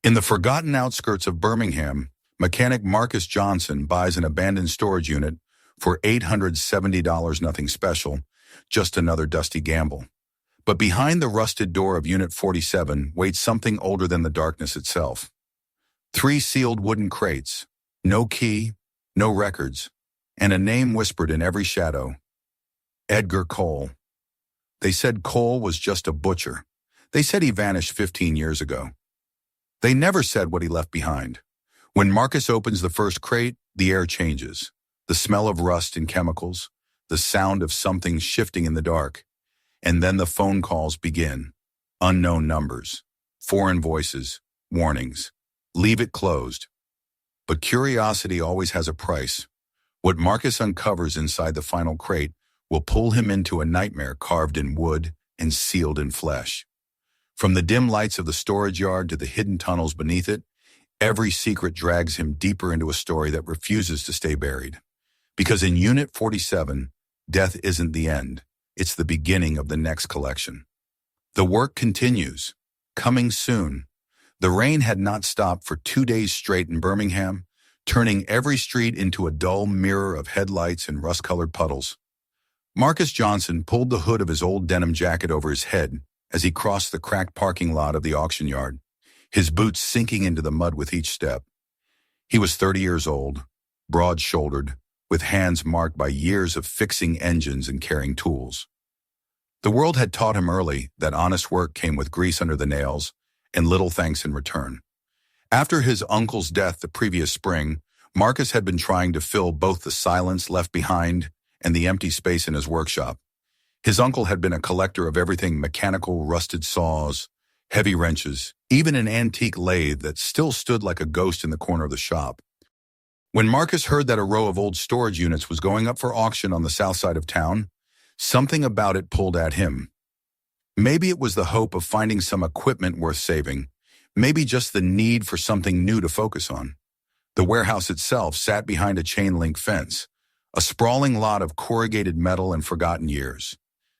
In the forgotten outskirts of Birmingham, mechanic Marcus Johnson buys an abandoned storage unit for $870, nothing special, just another dusty gamble. But behind the rusted door of Unit 47 waits something older than the darkness itself. 3 sealed wooden crates, no key, no records, and a name whispered in every shadow. Edgar Cole. They said Cole was just a butcher. They said he vanished 15 years ago. They never said what he left behind. When Marcus opens the first crate, the air changes. The smell of rust and chemicals, the sound of something shifting in the dark. And then the phone calls begin. Unknown numbers, foreign voices, warnings. Leave it closed. But curiosity always has a price. What Marcus uncovers inside the final crate will pull him into a nightmare carved in wood and sealed in flesh. From the dim lights of the storage yard to the hidden tunnels beneath it, every secret drags him deeper into a story that refuses to stay buried. Because in Unit 47, death isn't the end. It's the beginning of the next collection. The work continues. Coming soon. The rain had not stopped for 2 days straight in Birmingham, turning every street into a dull mirror of headlights and rust-colored puddles. Marcus Johnson pulled the hood of his old denim jacket over his head as he crossed the cracked parking lot of the auction yard, his boots sinking into the mud with each step. He was 30 years old, broad-shouldered, with hands marked by years of fixing engines and carrying tools. The world had taught him early that honest work came with grease under the nails and little thanks in return. After his uncle's death the previous spring, Marcus had been trying to fill both the silence left behind and the empty space in his workshop. His uncle had been a collector of everything mechanical, rusted saws, heavy wrenches, even an antique lathe that still stood like a ghost in the corner of the shop. When Marcus heard that a row of old storage units was going up for auction on the south side of town, something about it pulled at him. Maybe it was the hope of finding some equipment worth saving, maybe just the need for something new to focus on. The warehouse itself sat behind a chain-link fence, a sprawling lot of corrugated metal and forgotten years.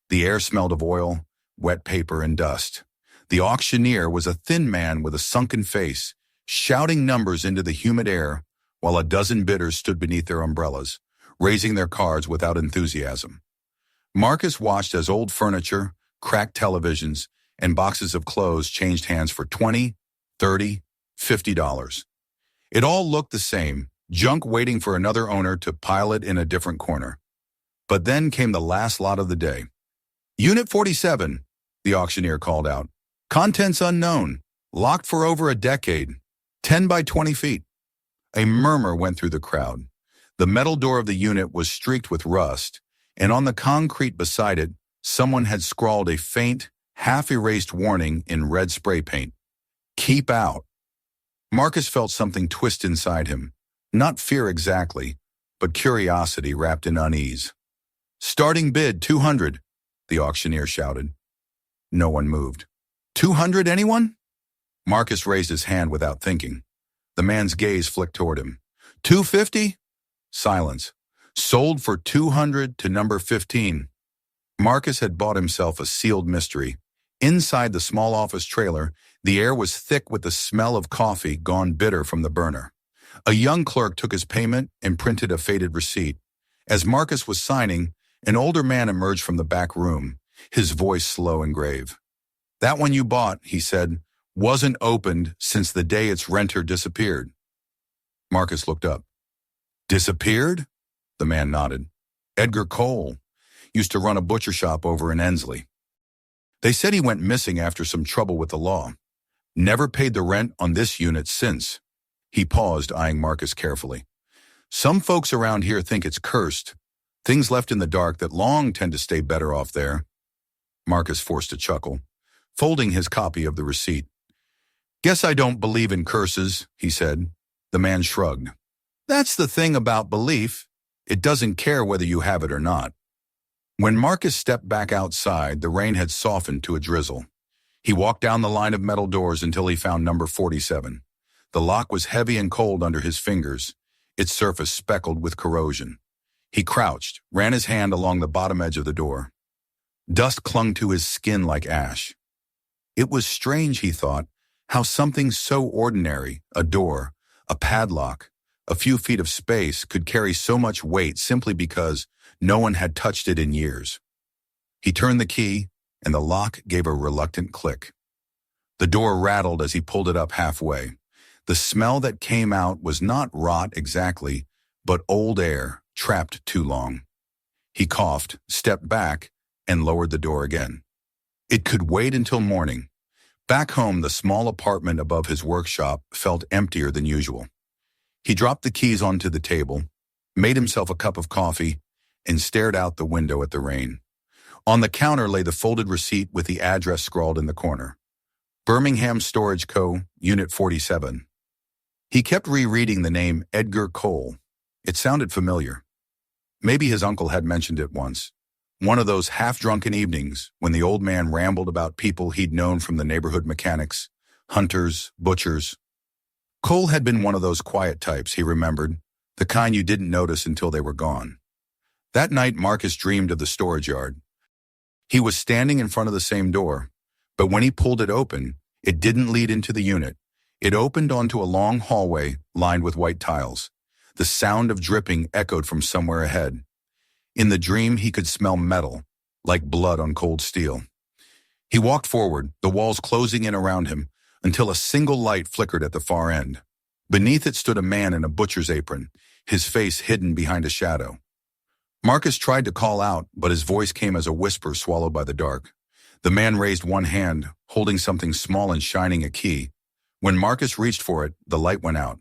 The air smelled of oil, wet paper, and dust. The auctioneer was a thin man with a sunken face, shouting numbers into the humid air, while a dozen bidders stood beneath their umbrellas, raising their cards without enthusiasm. Marcus watched as old furniture, cracked televisions, and boxes of clothes changed hands for $20, $30, $50. It all looked the same, junk waiting for another owner to pile it in a different corner. But then came the last lot of the day. Unit 47, the auctioneer called out. Contents unknown, locked for over a decade, 10 by 20 feet. A murmur went through the crowd. The metal door of the unit was streaked with rust, and on the concrete beside it, someone had scrawled a faint, half-erased warning in red spray paint. Keep out. Marcus felt something twist inside him. Not fear exactly, but curiosity wrapped in unease. Starting bid, 200, the auctioneer shouted. No one moved. 200, anyone? Marcus raised his hand without thinking. The man's gaze flicked toward him. 250? Silence. Sold for 200 to number 15. Marcus had bought himself a sealed mystery. Inside the small office trailer, the air was thick with the smell of coffee gone bitter from the burner. A young clerk took his payment and printed a faded receipt. As Marcus was signing, an older man emerged from the back room, his voice slow and grave. That one you bought, he said, wasn't opened since the day its renter disappeared. Marcus looked up. Disappeared? The man nodded. Edgar Cole used to run a butcher shop over in Ensley. They said he went missing after some trouble with the law. Never paid the rent on this unit since. He paused, eyeing Marcus carefully. Some folks around here think it's cursed. Things left in the dark that long tend to stay better off there. Marcus forced a chuckle, folding his copy of the receipt. Guess I don't believe in curses, he said. The man shrugged. That's the thing about belief. It doesn't care whether you have it or not. When Marcus stepped back outside, the rain had softened to a drizzle. He walked down the line of metal doors until he found number 47. The lock was heavy and cold under his fingers, its surface speckled with corrosion. He crouched, ran his hand along the bottom edge of the door. Dust clung to his skin like ash. It was strange, he thought, How something so ordinary, a door, a padlock, a few feet of space could carry so much weight simply because no one had touched it in years. He turned the key, and the lock gave a reluctant click. The door rattled as he pulled it up halfway. The smell that came out was not rot exactly, but old air, trapped too long. He coughed, stepped back, and lowered the door again. It could wait until morning. Back home, the small apartment above his workshop felt emptier than usual. He dropped the keys onto the table, made himself a cup of coffee, and stared out the window at the rain. On the counter lay the folded receipt with the address scrawled in the corner. Birmingham Storage Co., Unit 47. He kept rereading the name Edgar Cole. It sounded familiar. Maybe his uncle had mentioned it once. One of those half-drunken evenings when the old man rambled about people he'd known from the neighborhood mechanics, hunters, butchers. Cole had been one of those quiet types, he remembered, the kind you didn't notice until they were gone. That night, Marcus dreamed of the storage yard. He was standing in front of the same door, but when he pulled it open, it didn't lead into the unit. It opened onto a long hallway lined with white tiles. The sound of dripping echoed from somewhere ahead. In the dream, he could smell metal, like blood on cold steel. He walked forward, the walls closing in around him, until a single light flickered at the far end. Beneath it stood a man in a butcher's apron, his face hidden behind a shadow. Marcus tried to call out, but his voice came as a whisper swallowed by the dark. The man raised one hand, holding something small and shining, a key. When Marcus reached for it, the light went out.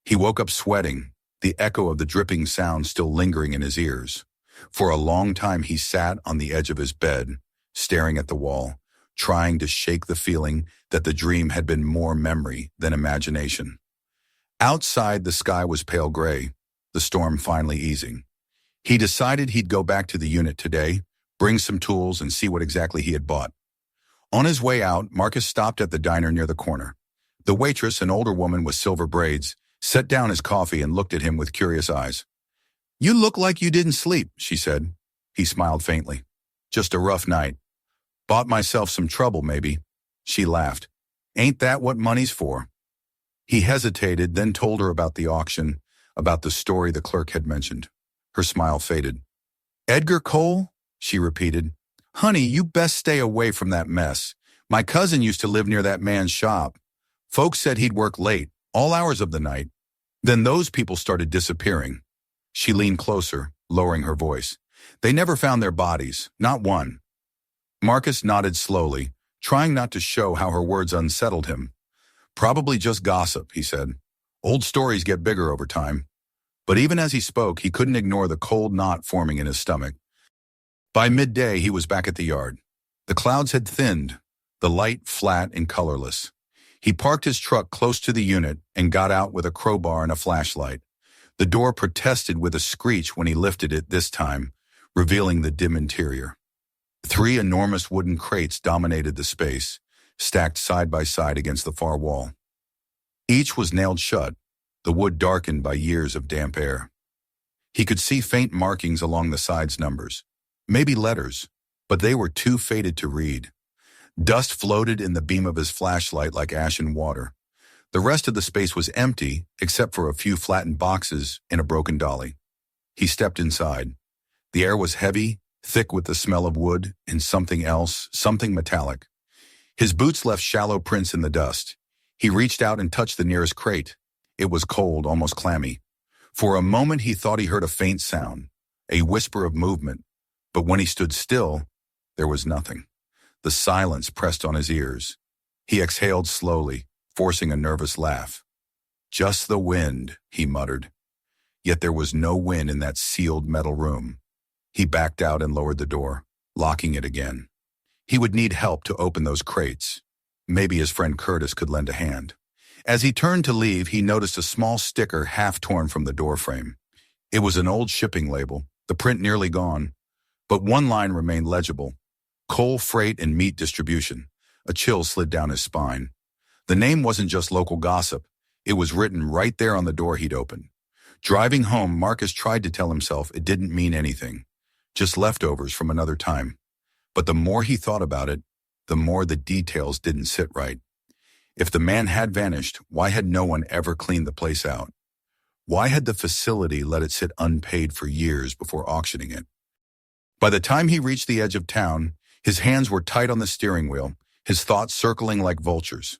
He woke up sweating, the echo of the dripping sound still lingering in his ears. For a long time he sat on the edge of his bed, staring at the wall, trying to shake the feeling that the dream had been more memory than imagination. Outside, the sky was pale gray, the storm finally easing. He decided he'd go back to the unit today, bring some tools, and see what exactly he had bought. On his way out, Marcus stopped at the diner near the corner. The waitress, an older woman with silver braids, set down his coffee and looked at him with curious eyes. "You look like you didn't sleep," she said. He smiled faintly. "Just a rough night. Bought myself some trouble, maybe." She laughed. "Ain't that what money's for?" He hesitated, then told her about the auction, about the story the clerk had mentioned. Her smile faded. "Edgar Cole?" she repeated. "Honey, you best stay away from that mess. My cousin used to live near that man's shop. Folks said he'd work late, all hours of the night. Then those people started disappearing." She leaned closer, lowering her voice. "They never found their bodies, not one." Marcus nodded slowly, trying not to show how her words unsettled him. "Probably just gossip," he said. "Old stories get bigger over time." But even as he spoke, he couldn't ignore the cold knot forming in his stomach. By midday, he was back at the yard. The clouds had thinned, the light flat and colorless. He parked his truck close to the unit and got out with a crowbar and a flashlight. The door protested with a screech when he lifted it this time, revealing the dim interior. 3 enormous wooden crates dominated the space, stacked side by side against the far wall. Each was nailed shut, the wood darkened by years of damp air. He could see faint markings along the sides' numbers, maybe letters, but they were too faded to read. Dust floated in the beam of his flashlight like ashen water. The rest of the space was empty, except for a few flattened boxes and a broken dolly. He stepped inside. The air was heavy, thick with the smell of wood and something else, something metallic. His boots left shallow prints in the dust. He reached out and touched the nearest crate. It was cold, almost clammy. For a moment he thought he heard a faint sound, a whisper of movement, but when he stood still, there was nothing. The silence pressed on his ears. He exhaled slowly, forcing a nervous laugh. "Just the wind," he muttered. Yet there was no wind in that sealed metal room. He backed out and lowered the door, locking it again. He would need help to open those crates. Maybe his friend Curtis could lend a hand. As he turned to leave, he noticed a small sticker half torn from the doorframe. It was an old shipping label, the print nearly gone, but one line remained legible: Cole Freight and Meat Distribution. A chill slid down his spine. The name wasn't just local gossip. It was written right there on the door he'd opened. Driving home, Marcus tried to tell himself it didn't mean anything, just leftovers from another time. But the more he thought about it, the more the details didn't sit right. If the man had vanished, why had no one ever cleaned the place out? Why had the facility let it sit unpaid for years before auctioning it? By the time he reached the edge of town, his hands were tight on the steering wheel, his thoughts circling like vultures.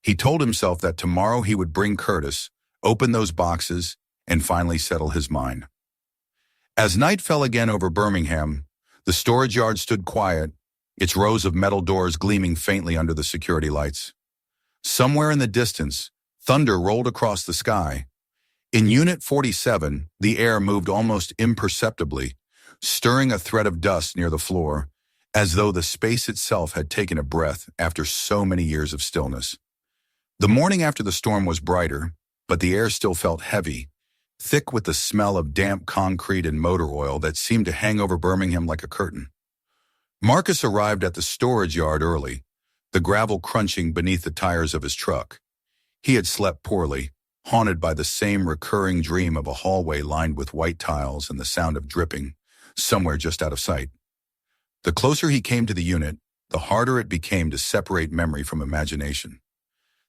He told himself that tomorrow he would bring Curtis, open those boxes, and finally settle his mind. As night fell again over Birmingham, the storage yard stood quiet, its rows of metal doors gleaming faintly under the security lights. Somewhere in the distance, thunder rolled across the sky. In Unit 47, the air moved almost imperceptibly, stirring a thread of dust near the floor, as though the space itself had taken a breath after so many years of stillness. The morning after the storm was brighter, but the air still felt heavy, thick with the smell of damp concrete and motor oil that seemed to hang over Birmingham like a curtain. Marcus arrived at the storage yard early, the gravel crunching beneath the tires of his truck. He had slept poorly, haunted by the same recurring dream of a hallway lined with white tiles and the sound of dripping, somewhere just out of sight. The closer he came to the unit, the harder it became to separate memory from imagination.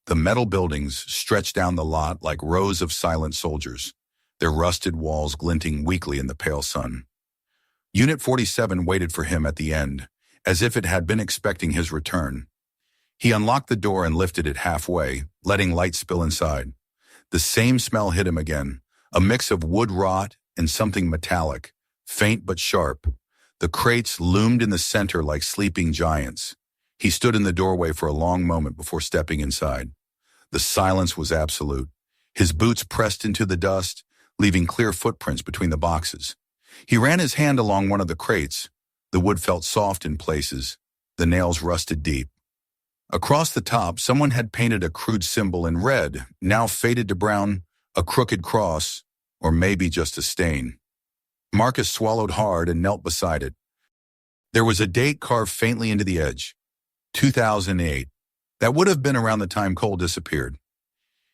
The metal buildings stretched down the lot like rows of silent soldiers, their rusted walls glinting weakly in the pale sun. Unit 47 waited for him at the end, as if it had been expecting his return. He unlocked the door and lifted it halfway, letting light spill inside. The same smell hit him again, a mix of wood rot and something metallic, faint but sharp. The crates loomed in the center like sleeping giants. He stood in the doorway for a long moment before stepping inside. The silence was absolute. His boots pressed into the dust, leaving clear footprints between the boxes. He ran his hand along one of the crates. The wood felt soft in places. The nails rusted deep. Across the top, someone had painted a crude symbol in red, now faded to brown, a crooked cross, or maybe just a stain. Marcus swallowed hard and knelt beside it. There was a date carved faintly into the edge. 2008. That would have been around the time Cole disappeared.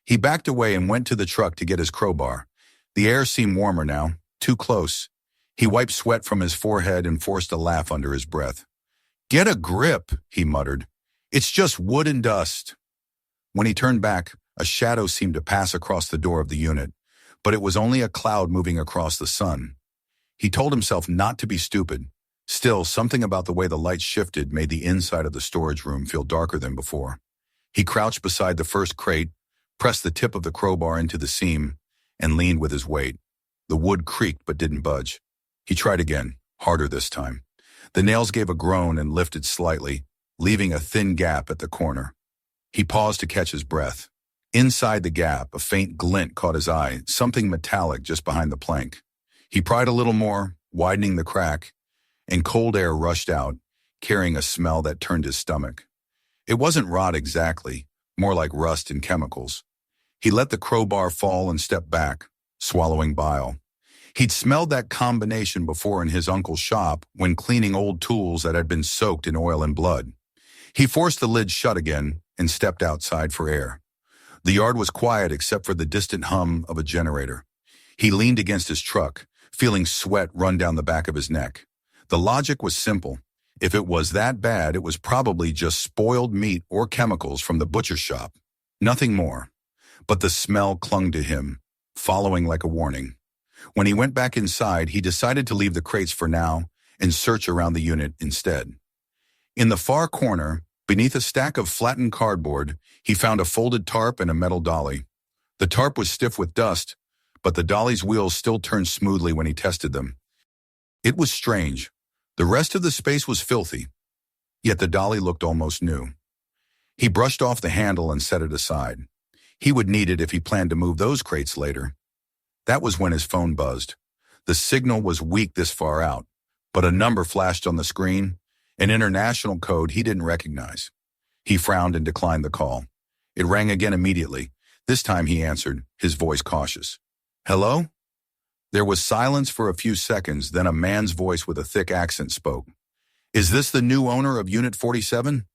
He backed away and went to the truck to get his crowbar. The air seemed warmer now, too close. He wiped sweat from his forehead and forced a laugh under his breath. "Get a grip," he muttered. "It's just wood and dust." When he turned back, a shadow seemed to pass across the door of the unit, but it was only a cloud moving across the sun. He told himself not to be stupid. Still, something about the way the light shifted made the inside of the storage room feel darker than before. He crouched beside the first crate, pressed the tip of the crowbar into the seam, and leaned with his weight. The wood creaked but didn't budge. He tried again, harder this time. The nails gave a groan and lifted slightly, leaving a thin gap at the corner. He paused to catch his breath. Inside the gap, a faint glint caught his eye, something metallic just behind the plank. He pried a little more, widening the crack, and cold air rushed out, carrying a smell that turned his stomach. It wasn't rot exactly, more like rust and chemicals. He let the crowbar fall and stepped back, swallowing bile. He'd smelled that combination before in his uncle's shop when cleaning old tools that had been soaked in oil and blood. He forced the lid shut again and stepped outside for air. The yard was quiet except for the distant hum of a generator. He leaned against his truck, feeling sweat run down the back of his neck. The logic was simple. If it was that bad, it was probably just spoiled meat or chemicals from the butcher shop. Nothing more. But the smell clung to him, following like a warning. When he went back inside, he decided to leave the crates for now and search around the unit instead. In the far corner, beneath a stack of flattened cardboard, he found a folded tarp and a metal dolly. The tarp was stiff with dust, but the dolly's wheels still turned smoothly when he tested them. It was strange. The rest of the space was filthy, yet the dolly looked almost new. He brushed off the handle and set it aside. He would need it if he planned to move those crates later. That was when his phone buzzed. The signal was weak this far out, but a number flashed on the screen, an international code he didn't recognize. He frowned and declined the call. It rang again immediately. This time he answered, his voice cautious. "Hello?" There was silence for a few seconds, then a man's voice with a thick accent spoke. "Is this the new owner of Unit 47?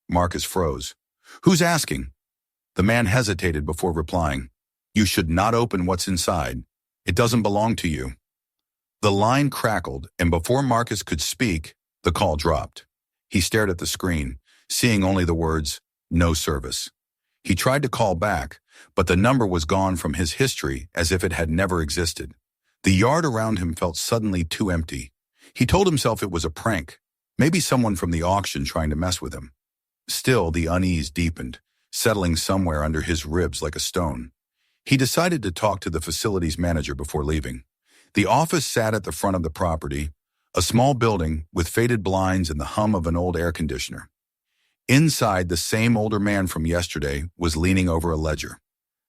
Marcus froze. "Who's asking?" The man hesitated before replying. "You should not open what's inside. It doesn't belong to you." The line crackled, and before Marcus could speak, the call dropped. He stared at the screen, seeing only the words, No service. He tried to call back, but the number was gone from his history as if it had never existed. The yard around him felt suddenly too empty. He told himself it was a prank, maybe someone from the auction trying to mess with him. Still, the unease deepened, settling somewhere under his ribs like a stone. He decided to talk to the facilities manager before leaving. The office sat at the front of the property, a small building with faded blinds and the hum of an old air conditioner. Inside, the same older man from yesterday was leaning over a ledger.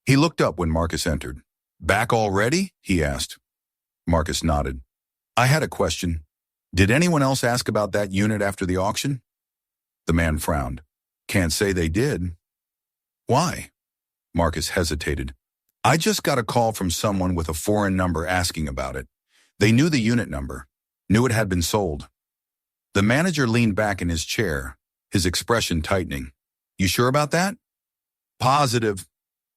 He looked up when Marcus entered. "Back already?" he asked. Marcus nodded. "I had a question. Did anyone else ask about that unit after the auction?" The man frowned. "Can't say they did." "Why?" Marcus hesitated. "I just got a call from someone with a foreign number asking about it. They knew the unit number, knew it had been sold." The manager leaned back in his chair, his expression tightening. "You sure about that?" "Positive."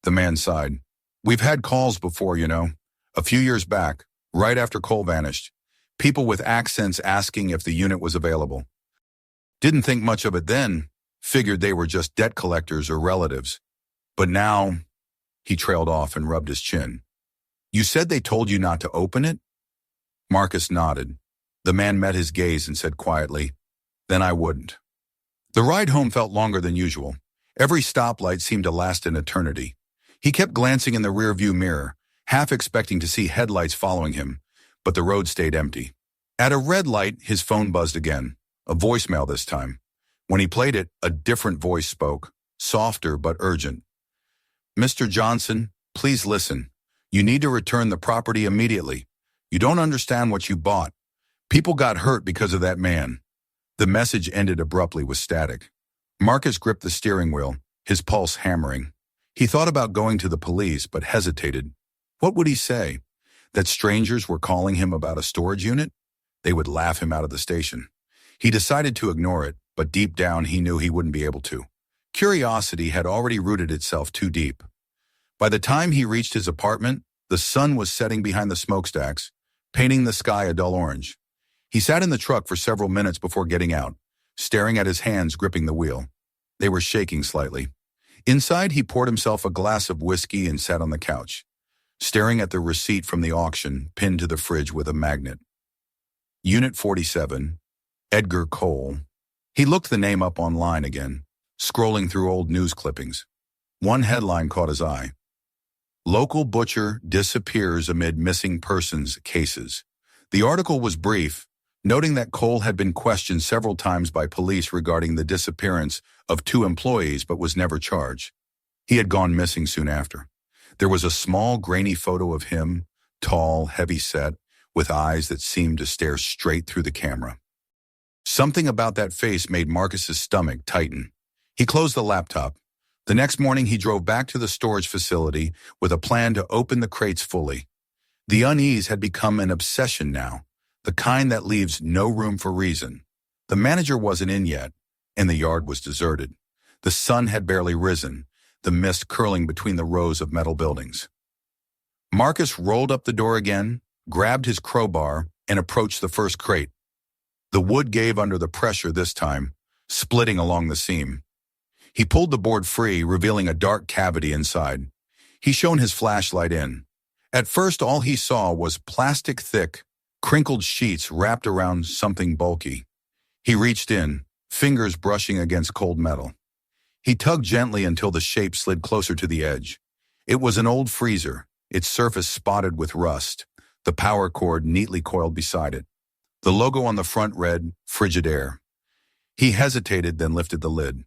The man sighed. "We've had calls before, you know. A few years back, right after Cole vanished. People with accents asking if the unit was available. Didn't think much of it then, figured they were just debt collectors or relatives. But now," he trailed off and rubbed his chin. "You said they told you not to open it?" Marcus nodded. The man met his gaze and said quietly, "Then I wouldn't." The ride home felt longer than usual. Every stoplight seemed to last an eternity. He kept glancing in the rearview mirror, half expecting to see headlights following him, but the road stayed empty. At a red light, his phone buzzed again, a voicemail this time. When he played it, a different voice spoke, softer but urgent. "Mr. Johnson, please listen. You need to return the property immediately. You don't understand what you bought. People got hurt because of that man." The message ended abruptly with static. Marcus gripped the steering wheel, his pulse hammering. He thought about going to the police, but hesitated. What would he say? That strangers were calling him about a storage unit? They would laugh him out of the station. He decided to ignore it, but deep down he knew he wouldn't be able to. Curiosity had already rooted itself too deep. By the time he reached his apartment, the sun was setting behind the smokestacks, painting the sky a dull orange. He sat in the truck for several minutes before getting out, staring at his hands gripping the wheel. They were shaking slightly. Inside, he poured himself a glass of whiskey and sat on the couch, staring at the receipt from the auction pinned to the fridge with a magnet. Unit 47, Edgar Cole. He looked the name up online again, scrolling through old news clippings. One headline caught his eye. "Local butcher disappears amid missing persons cases." The article was brief, noting that Cole had been questioned several times by police regarding the disappearance of 2 employees but was never charged. He had gone missing soon after. There was a small, grainy photo of him, tall, heavy-set, with eyes that seemed to stare straight through the camera. Something about that face made Marcus's stomach tighten. He closed the laptop. The next morning, he drove back to the storage facility with a plan to open the crates fully. The unease had become an obsession now, the kind that leaves no room for reason. The manager wasn't in yet, and the yard was deserted. The sun had barely risen, the mist curling between the rows of metal buildings. Marcus rolled up the door again, grabbed his crowbar, and approached the first crate. The wood gave under the pressure this time, splitting along the seam. He pulled the board free, revealing a dark cavity inside. He shone his flashlight in. At first, all he saw was plastic-thick, crinkled sheets wrapped around something bulky. He reached in, fingers brushing against cold metal. He tugged gently until the shape slid closer to the edge. It was an old freezer, its surface spotted with rust, the power cord neatly coiled beside it. The logo on the front read, Frigidaire. He hesitated, then lifted the lid.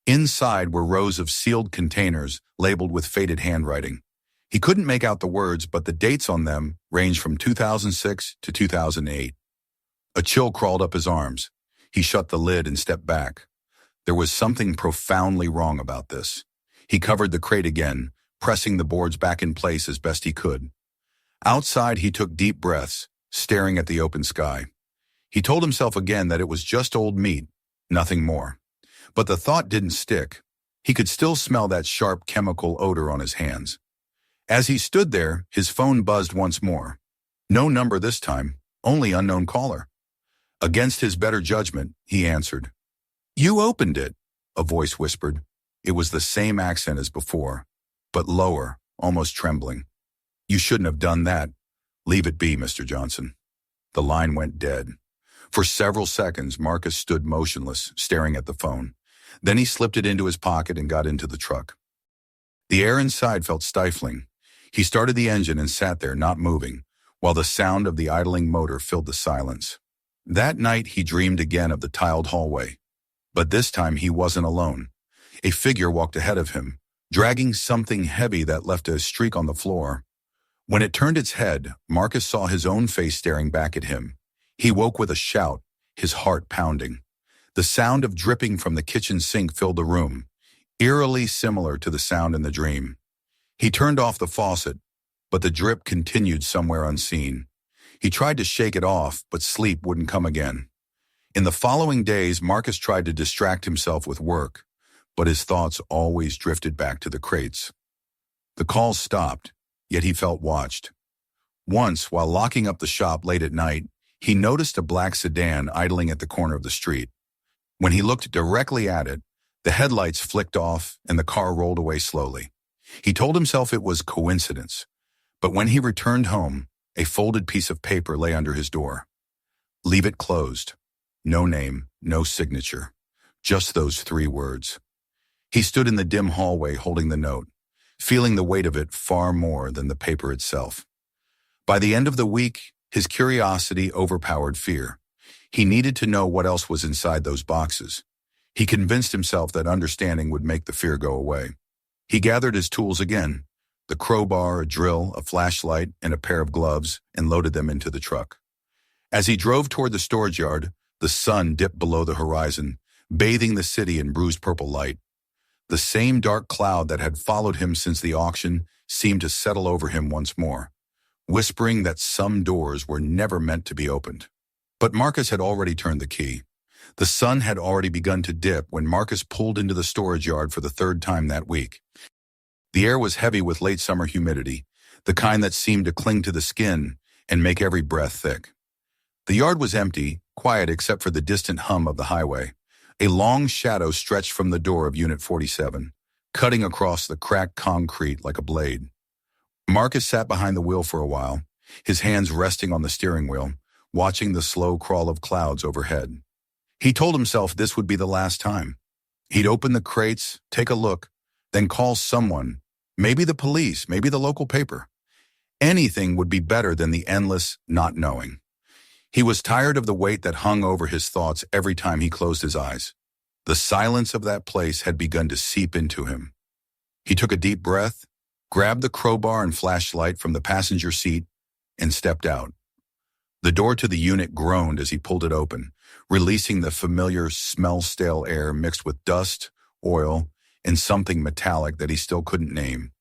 Inside were rows of sealed containers labeled with faded handwriting. He couldn't make out the words, but the dates on them ranged from 2006 to 2008. A chill crawled up his arms. He shut the lid and stepped back. There was something profoundly wrong about this. He covered the crate again, pressing the boards back in place as best he could. Outside, he took deep breaths, staring at the open sky. He told himself again that it was just old meat, nothing more. But the thought didn't stick. He could still smell that sharp chemical odor on his hands. As he stood there, his phone buzzed once more. No number this time, only unknown caller. Against his better judgment, he answered. "You opened it," a voice whispered. It was the same accent as before, but lower, almost trembling. "You shouldn't have done that. Leave it be, Mr. Johnson." The line went dead. For several seconds, Marcus stood motionless, staring at the phone. Then he slipped it into his pocket and got into the truck. The air inside felt stifling. He started the engine and sat there, not moving, while the sound of the idling motor filled the silence. That night, he dreamed again of the tiled hallway. But this time, he wasn't alone. A figure walked ahead of him, dragging something heavy that left a streak on the floor. When it turned its head, Marcus saw his own face staring back at him. He woke with a shout, his heart pounding. The sound of dripping from the kitchen sink filled the room, eerily similar to the sound in the dream. He turned off the faucet, but the drip continued somewhere unseen. He tried to shake it off, but sleep wouldn't come again. In the following days, Marcus tried to distract himself with work, but his thoughts always drifted back to the crates. The calls stopped, yet he felt watched. Once, while locking up the shop late at night, he noticed a black sedan idling at the corner of the street. When he looked directly at it, the headlights flicked off and the car rolled away slowly. He told himself it was coincidence, but when he returned home, a folded piece of paper lay under his door. "Leave it closed." No name, no signature, just those 3 words. He stood in the dim hallway holding the note, feeling the weight of it far more than the paper itself. By the end of the week, his curiosity overpowered fear. He needed to know what else was inside those boxes. He convinced himself that understanding would make the fear go away. He gathered his tools again, the crowbar, a drill, a flashlight, and a pair of gloves, and loaded them into the truck. As he drove toward the storage yard, the sun dipped below the horizon, bathing the city in bruised purple light. The same dark cloud that had followed him since the auction seemed to settle over him once more, whispering that some doors were never meant to be opened. But Marcus had already turned the key. The sun had already begun to dip when Marcus pulled into the storage yard for the 3rd time that week. The air was heavy with late summer humidity, the kind that seemed to cling to the skin and make every breath thick. The yard was empty, quiet except for the distant hum of the highway. A long shadow stretched from the door of Unit 47, cutting across the cracked concrete like a blade. Marcus sat behind the wheel for a while, his hands resting on the steering wheel, watching the slow crawl of clouds overhead. He told himself this would be the last time. He'd open the crates, take a look, then call someone, maybe the police, maybe the local paper. Anything would be better than the endless not knowing. He was tired of the weight that hung over his thoughts every time he closed his eyes. The silence of that place had begun to seep into him. He took a deep breath, grabbed the crowbar and flashlight from the passenger seat, and stepped out. The door to the unit groaned as he pulled it open, releasing the familiar smell-stale air mixed with dust, oil, and something metallic that he still couldn't name.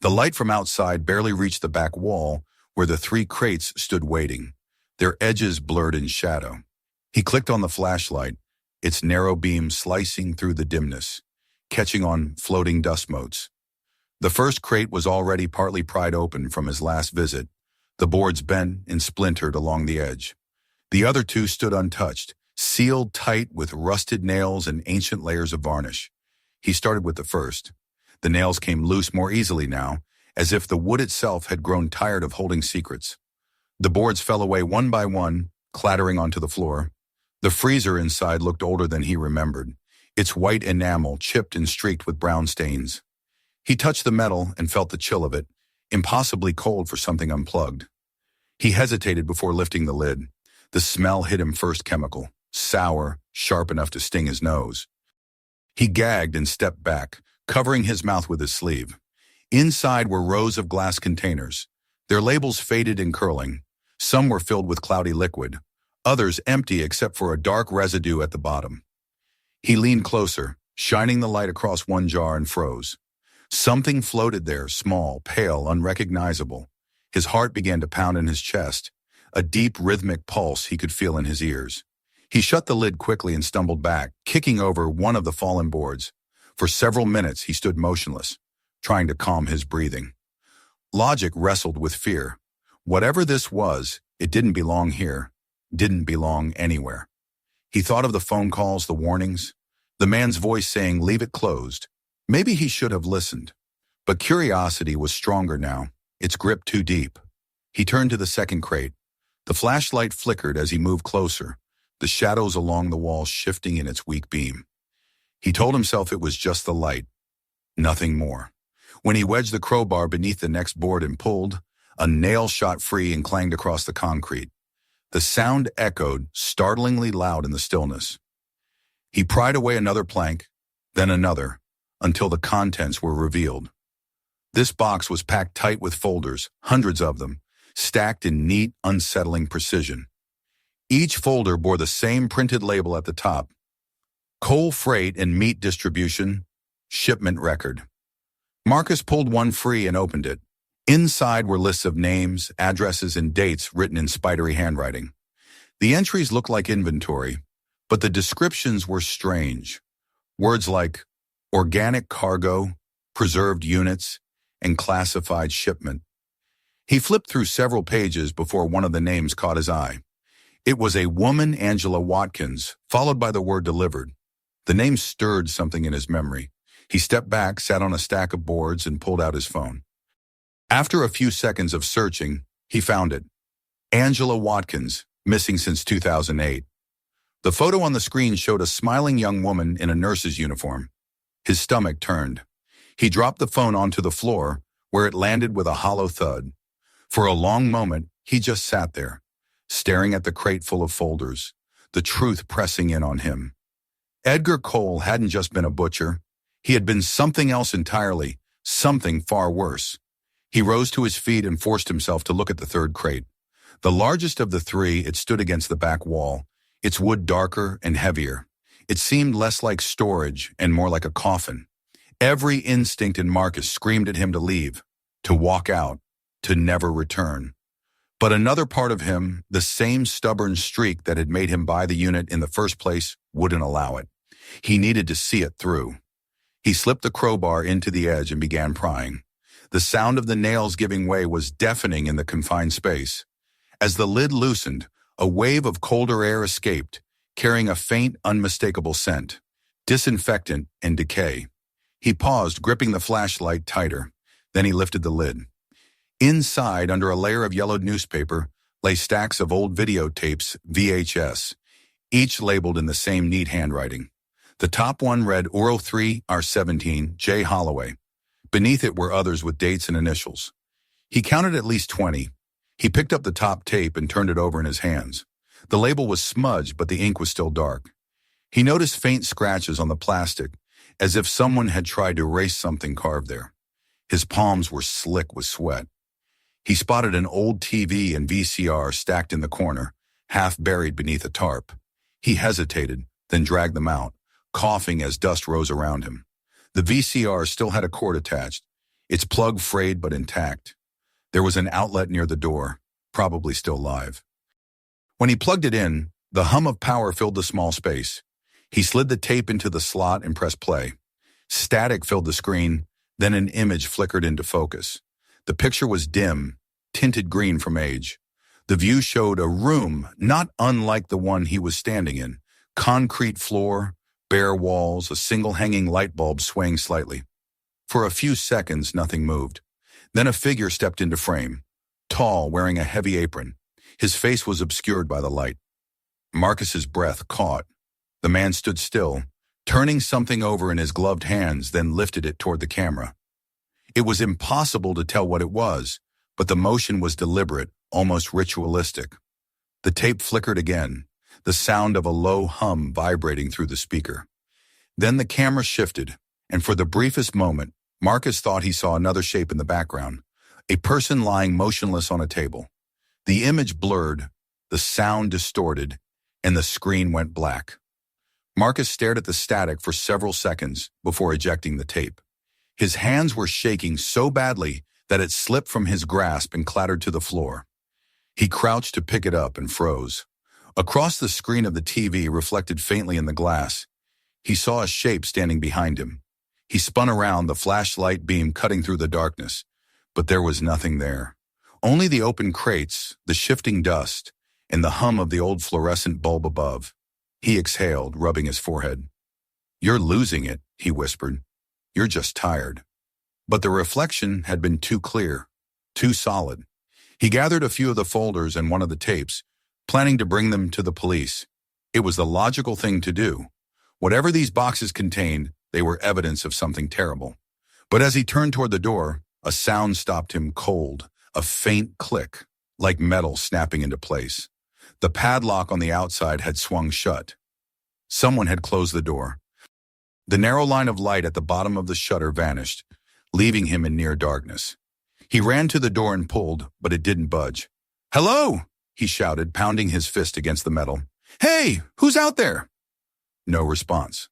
The light from outside barely reached the back wall where the 3 crates stood waiting, their edges blurred in shadow. He clicked on the flashlight, its narrow beam slicing through the dimness, catching on floating dust motes. The first crate was already partly pried open from his last visit, the boards bent and splintered along the edge. The other 2 stood untouched, sealed tight with rusted nails and ancient layers of varnish. He started with the first. The nails came loose more easily now, as if the wood itself had grown tired of holding secrets. The boards fell away one by one, clattering onto the floor. The freezer inside looked older than he remembered, its white enamel chipped and streaked with brown stains. He touched the metal and felt the chill of it, impossibly cold for something unplugged. He hesitated before lifting the lid. The smell hit him first chemical, sour, sharp enough to sting his nose. He gagged and stepped back, covering his mouth with his sleeve. Inside were rows of glass containers, their labels faded and curling. Some were filled with cloudy liquid, others empty except for a dark residue at the bottom. He leaned closer, shining the light across one jar, and froze. Something floated there, small, pale, unrecognizable. His heart began to pound in his chest, a deep rhythmic pulse he could feel in his ears. He shut the lid quickly and stumbled back, kicking over one of the fallen boards. For several minutes he stood motionless, trying to calm his breathing. Logic wrestled with fear. Whatever this was, it didn't belong here, didn't belong anywhere. He thought of the phone calls, the warnings, the man's voice saying, "Leave it closed." Maybe he should have listened. But curiosity was stronger now, its grip too deep. He turned to the second crate. The flashlight flickered as he moved closer, the shadows along the wall shifting in its weak beam. He told himself it was just the light, nothing more. When he wedged the crowbar beneath the next board and pulled, a nail shot free and clanged across the concrete. The sound echoed, startlingly loud in the stillness. He pried away another plank, then another, until the contents were revealed. This box was packed tight with folders, hundreds of them, stacked in neat, unsettling precision. Each folder bore the same printed label at the top: Coal Freight and Meat Distribution, Shipment Record. Marcus pulled one free and opened it. Inside were lists of names, addresses, and dates written in spidery handwriting. The entries looked like inventory, but the descriptions were strange. Words like organic cargo, preserved units, and classified shipment. He flipped through several pages before one of the names caught his eye. It was a woman, Angela Watkins, followed by the word delivered. The name stirred something in his memory. He stepped back, sat on a stack of boards, and pulled out his phone. After a few seconds of searching, he found it. Angela Watkins, missing since 2008. The photo on the screen showed a smiling young woman in a nurse's uniform. His stomach turned. He dropped the phone onto the floor, where it landed with a hollow thud. For a long moment, he just sat there, staring at the crate full of folders, the truth pressing in on him. Edgar Cole hadn't just been a butcher. He had been something else entirely, something far worse. He rose to his feet and forced himself to look at the third crate. The largest of the three, it stood against the back wall, its wood darker and heavier. It seemed less like storage and more like a coffin. Every instinct in Marcus screamed at him to leave, to walk out, to never return. But another part of him, the same stubborn streak that had made him buy the unit in the first place, wouldn't allow it. He needed to see it through. He slipped the crowbar into the edge and began prying. The sound of the nails giving way was deafening in the confined space. As the lid loosened, a wave of colder air escaped, carrying a faint, unmistakable scent, disinfectant and decay. He paused, gripping the flashlight tighter. Then he lifted the lid. Inside, under a layer of yellowed newspaper, lay stacks of old videotapes, VHS, each labeled in the same neat handwriting. The top one read Uro 3 R17 J Holloway. Beneath it were others with dates and initials. He counted at least 20. He picked up the top tape and turned it over in his hands. The label was smudged, but the ink was still dark. He noticed faint scratches on the plastic, as if someone had tried to erase something carved there. His palms were slick with sweat. He spotted an old TV and VCR stacked in the corner, half buried beneath a tarp. He hesitated, then dragged them out, coughing as dust rose around him. The VCR still had a cord attached, its plug frayed but intact. There was an outlet near the door, probably still live. When he plugged it in, the hum of power filled the small space. He slid the tape into the slot and pressed play. Static filled the screen, then an image flickered into focus. The picture was dim, tinted green from age. The view showed a room not unlike the one he was standing in. Concrete floor, bare walls, a single hanging light bulb swaying slightly. For a few seconds, nothing moved. Then a figure stepped into frame, tall, wearing a heavy apron. His face was obscured by the light. Marcus's breath caught. The man stood still, turning something over in his gloved hands, then lifted it toward the camera. It was impossible to tell what it was, but the motion was deliberate, almost ritualistic. The tape flickered again, the sound of a low hum vibrating through the speaker. Then the camera shifted, and for the briefest moment, Marcus thought he saw another shape in the background, a person lying motionless on a table. The image blurred, the sound distorted, and the screen went black. Marcus stared at the static for several seconds before ejecting the tape. His hands were shaking so badly that it slipped from his grasp and clattered to the floor. He crouched to pick it up and froze. Across the screen of the TV, reflected faintly in the glass, he saw a shape standing behind him. He spun around, the flashlight beam cutting through the darkness, but there was nothing there. Only the open crates, the shifting dust, and the hum of the old fluorescent bulb above. He exhaled, rubbing his forehead. "You're losing it," he whispered. "You're just tired." But the reflection had been too clear, too solid. He gathered a few of the folders and one of the tapes, planning to bring them to the police. It was the logical thing to do. Whatever these boxes contained, they were evidence of something terrible. But as he turned toward the door, a sound stopped him cold, a faint click, like metal snapping into place. The padlock on the outside had swung shut. Someone had closed the door. The narrow line of light at the bottom of the shutter vanished, leaving him in near darkness. He ran to the door and pulled, but it didn't budge. "Hello!" he shouted, pounding his fist against the metal. "Hey, who's out there?" No response.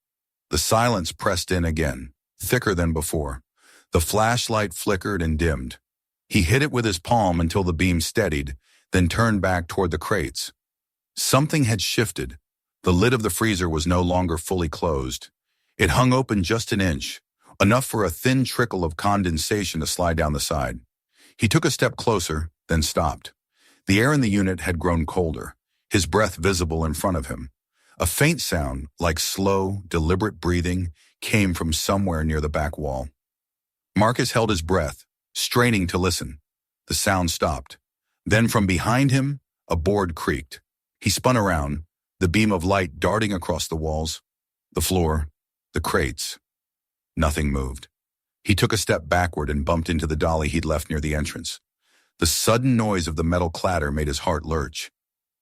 The silence pressed in again, thicker than before. The flashlight flickered and dimmed. He hit it with his palm until the beam steadied, then turned back toward the crates. Something had shifted. The lid of the freezer was no longer fully closed. It hung open just an inch, enough for a thin trickle of condensation to slide down the side. He took a step closer, then stopped. The air in the unit had grown colder, his breath visible in front of him. A faint sound, like slow, deliberate breathing, came from somewhere near the back wall. Marcus held his breath, straining to listen. The sound stopped. Then from behind him, a board creaked. He spun around, the beam of light darting across the walls, the floor, the crates. Nothing moved. He took a step backward and bumped into the dolly he'd left near the entrance. The sudden noise of the metal clatter made his heart lurch.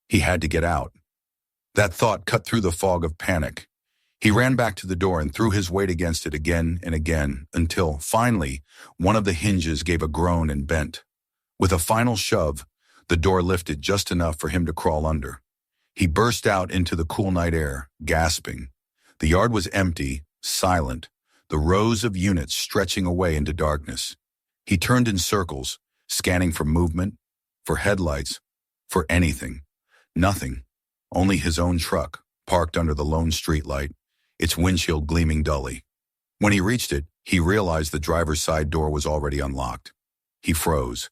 He had to get out. That thought cut through the fog of panic. He ran back to the door and threw his weight against it again and again until, finally, one of the hinges gave a groan and bent. With a final shove, the door lifted just enough for him to crawl under. He burst out into the cool night air, gasping. The yard was empty, silent, the rows of units stretching away into darkness. He turned in circles, scanning for movement, for headlights, for anything. Nothing. Only his own truck, parked under the lone streetlight, its windshield gleaming dully. When he reached it, he realized the driver's side door was already unlocked. He froze.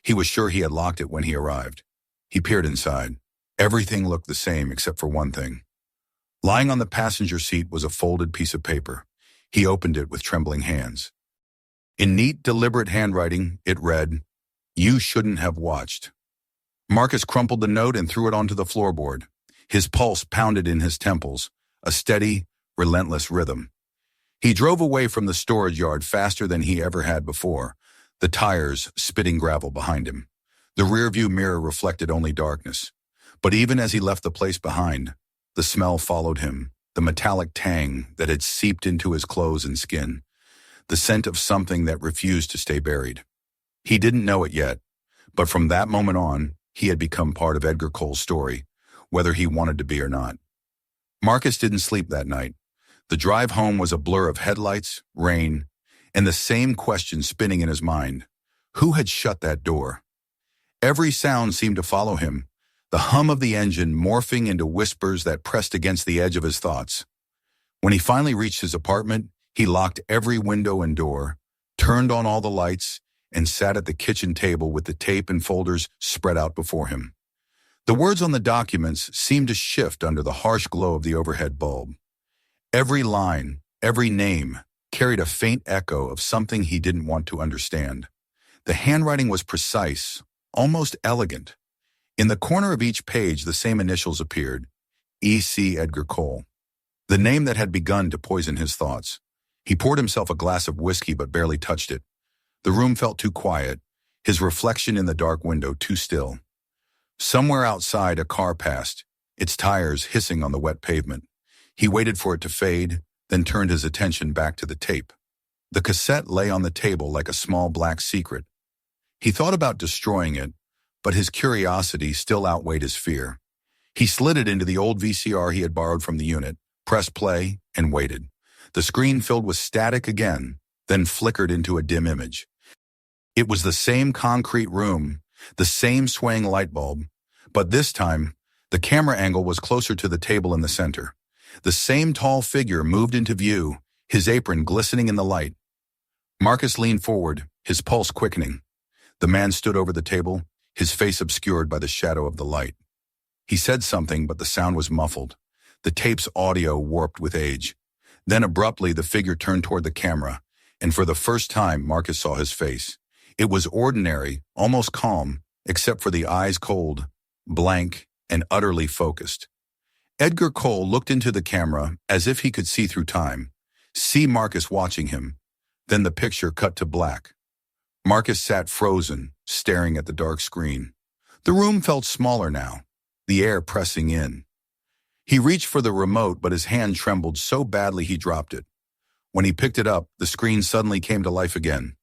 He was sure he had locked it when he arrived. He peered inside. Everything looked the same except for one thing. Lying on the passenger seat was a folded piece of paper. He opened it with trembling hands. In neat, deliberate handwriting, it read, "You shouldn't have watched." Marcus crumpled the note and threw it onto the floorboard. His pulse pounded in his temples, a steady, relentless rhythm. He drove away from the storage yard faster than he ever had before, the tires spitting gravel behind him. The rearview mirror reflected only darkness. But even as he left the place behind, the smell followed him, the metallic tang that had seeped into his clothes and skin, the scent of something that refused to stay buried. He didn't know it yet, but from that moment on, he had become part of Edgar Cole's story, whether he wanted to be or not. Marcus didn't sleep that night. The drive home was a blur of headlights, rain, and the same question spinning in his mind. Who had shut that door? Every sound seemed to follow him, the hum of the engine morphing into whispers that pressed against the edge of his thoughts. When he finally reached his apartment, he locked every window and door, turned on all the lights, and sat at the kitchen table with the tape and folders spread out before him. The words on the documents seemed to shift under the harsh glow of the overhead bulb. Every line, every name, carried a faint echo of something he didn't want to understand. The handwriting was precise, almost elegant. In the corner of each page, the same initials appeared, E.C. Edgar Cole, the name that had begun to poison his thoughts. He poured himself a glass of whiskey but barely touched it. The room felt too quiet, his reflection in the dark window too still. Somewhere outside, a car passed, its tires hissing on the wet pavement. He waited for it to fade, then turned his attention back to the tape. The cassette lay on the table like a small black secret. He thought about destroying it, but his curiosity still outweighed his fear. He slid it into the old VCR he had borrowed from the unit, pressed play, and waited. The screen filled with static again, then flickered into a dim image. It was the same concrete room, the same swaying light bulb, but this time, the camera angle was closer to the table in the center. The same tall figure moved into view, his apron glistening in the light. Marcus leaned forward, his pulse quickening. The man stood over the table, his face obscured by the shadow of the light. He said something, but the sound was muffled, the tape's audio warped with age. Then abruptly, the figure turned toward the camera, and for the first time Marcus saw his face. It was ordinary, almost calm, except for the eyes cold, blank, and utterly focused. Edgar Cole looked into the camera as if he could see through time, see Marcus watching him. Then the picture cut to black. Marcus sat frozen, staring at the dark screen. The room felt smaller now, the air pressing in. He reached for the remote, but his hand trembled so badly he dropped it. When he picked it up, the screen suddenly came to life again.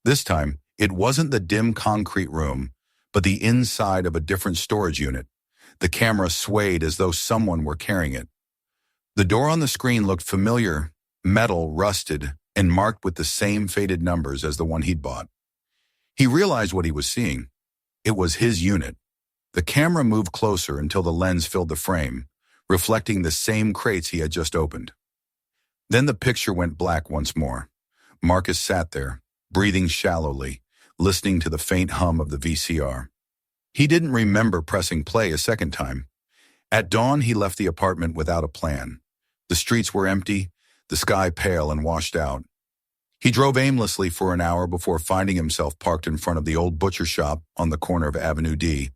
This time, it wasn't the dim concrete room, but the inside of a different storage unit. The camera swayed as though someone were carrying it. The door on the screen looked familiar, metal, rusted, and marked with the same faded numbers as the one he'd bought. He realized what he was seeing. It was his unit. The camera moved closer until the lens filled the frame, reflecting the same crates he had just opened. Then the picture went black once more. Marcus sat there, breathing shallowly, listening to the faint hum of the VCR. He didn't remember pressing play a second time. At dawn, he left the apartment without a plan. The streets were empty, the sky pale and washed out. He drove aimlessly for an hour before finding himself parked in front of the old butcher shop on the corner of Avenue D,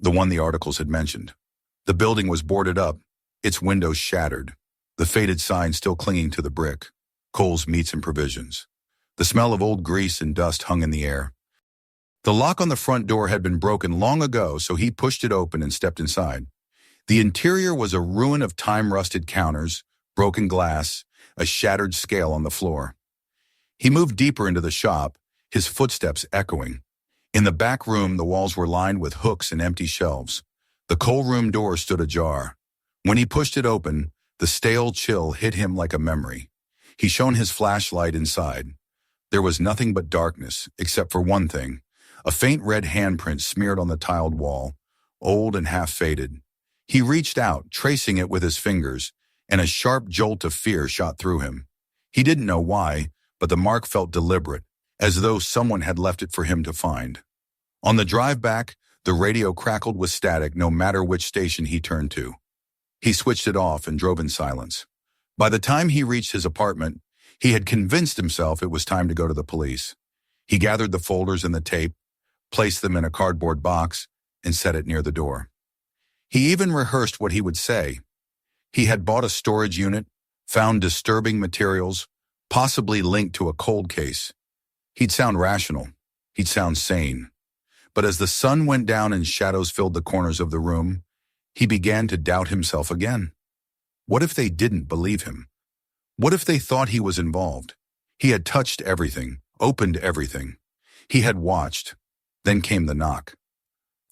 the one the articles had mentioned. The building was boarded up, its windows shattered, the faded sign still clinging to the brick, Cole's Meats and Provisions. The smell of old grease and dust hung in the air. The lock on the front door had been broken long ago, so he pushed it open and stepped inside. The interior was a ruin of time-rusted counters, broken glass, a shattered scale on the floor. He moved deeper into the shop, his footsteps echoing. In the back room, the walls were lined with hooks and empty shelves. The coal room door stood ajar. When he pushed it open, the stale chill hit him like a memory. He shone his flashlight inside. There was nothing but darkness, except for one thing. A faint red handprint smeared on the tiled wall, old and half-faded. He reached out, tracing it with his fingers, and a sharp jolt of fear shot through him. He didn't know why, but the mark felt deliberate, as though someone had left it for him to find. On the drive back, the radio crackled with static no matter which station he turned to. He switched it off and drove in silence. By the time he reached his apartment, he had convinced himself it was time to go to the police. He gathered the folders and the tape, placed them in a cardboard box, and set it near the door. He even rehearsed what he would say. He had bought a storage unit, found disturbing materials, possibly linked to a cold case. He'd sound rational. He'd sound sane. But as the sun went down and shadows filled the corners of the room, he began to doubt himself again. What if they didn't believe him? What if they thought he was involved? He had touched everything, opened everything. He had watched. Then came the knock.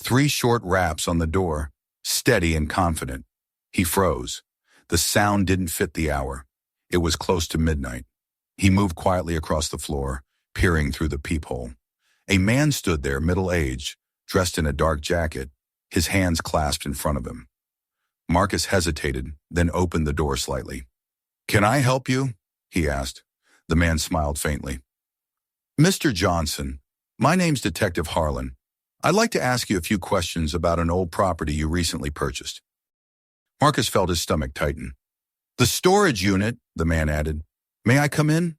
3 short raps on the door, steady and confident. He froze. The sound didn't fit the hour. It was close to midnight. He moved quietly across the floor, peering through the peephole. A man stood there, middle-aged, dressed in a dark jacket, his hands clasped in front of him. Marcus hesitated, then opened the door slightly. "Can I help you?" he asked. The man smiled faintly. "Mr. Johnson, my name's Detective Harlan. I'd like to ask you a few questions about an old property you recently purchased." Marcus felt his stomach tighten. "The storage unit," the man added. "May I come in?"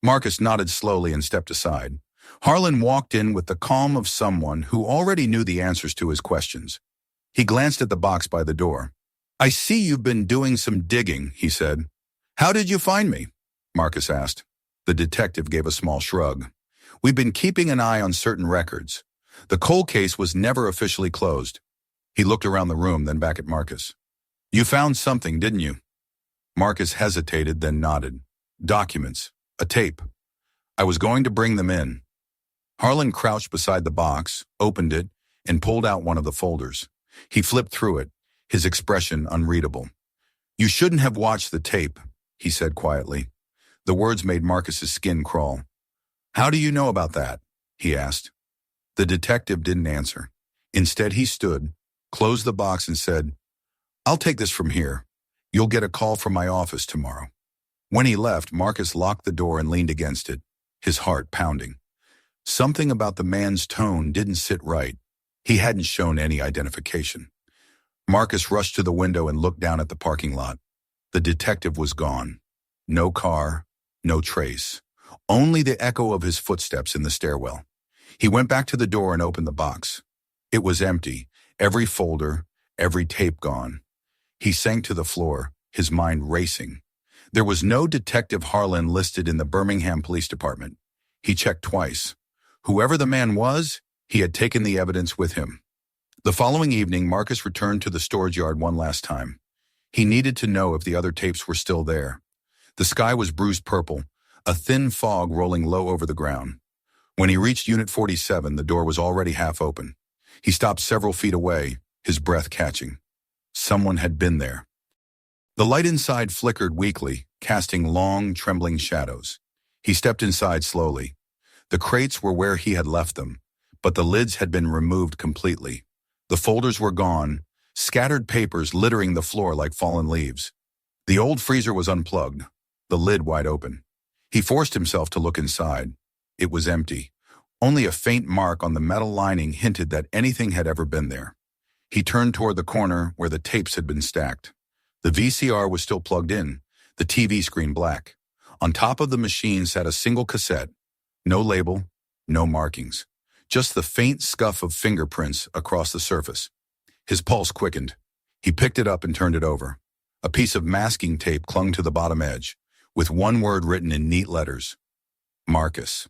Marcus nodded slowly and stepped aside. Harlan walked in with the calm of someone who already knew the answers to his questions. He glanced at the box by the door. "I see you've been doing some digging," he said. "How did you find me?" Marcus asked. The detective gave a small shrug. "We've been keeping an eye on certain records. The cold case was never officially closed." He looked around the room, then back at Marcus. "You found something, didn't you?" Marcus hesitated, then nodded. "Documents. A tape. I was going to bring them in." Harlan crouched beside the box, opened it, and pulled out one of the folders. He flipped through it, his expression unreadable. "You shouldn't have watched the tape," he said quietly. The words made Marcus's skin crawl. "How do you know about that?" he asked. The detective didn't answer. Instead, he stood, closed the box, and said, "I'll take this from here. You'll get a call from my office tomorrow." When he left, Marcus locked the door and leaned against it, his heart pounding. Something about the man's tone didn't sit right. He hadn't shown any identification. Marcus rushed to the window and looked down at the parking lot. The detective was gone. No car, no trace. only the echo of his footsteps in the stairwell. He went back to the door and opened the box. It was empty, every folder, every tape gone. He sank to the floor, his mind racing. There was no Detective Harlan listed in the Birmingham Police Department. He checked twice. Whoever the man was, he had taken the evidence with him. The following evening, Marcus returned to the storage yard one last time. He needed to know if the other tapes were still there. The sky was bruised purple, a thin fog rolling low over the ground. When he reached Unit 47, the door was already half open. He stopped several feet away, his breath catching. Someone had been there. The light inside flickered weakly, casting long, trembling shadows. He stepped inside slowly. The crates were where he had left them, but the lids had been removed completely. The folders were gone, scattered papers littering the floor like fallen leaves. The old freezer was unplugged, the lid wide open. He forced himself to look inside. It was empty. Only a faint mark on the metal lining hinted that anything had ever been there. He turned toward the corner where the tapes had been stacked. The VCR was still plugged in, the TV screen black. On top of the machine sat a single cassette. No label, no markings. Just the faint scuff of fingerprints across the surface. His pulse quickened. He picked it up and turned it over. A piece of masking tape clung to the bottom edge, with one word written in neat letters. Marcus.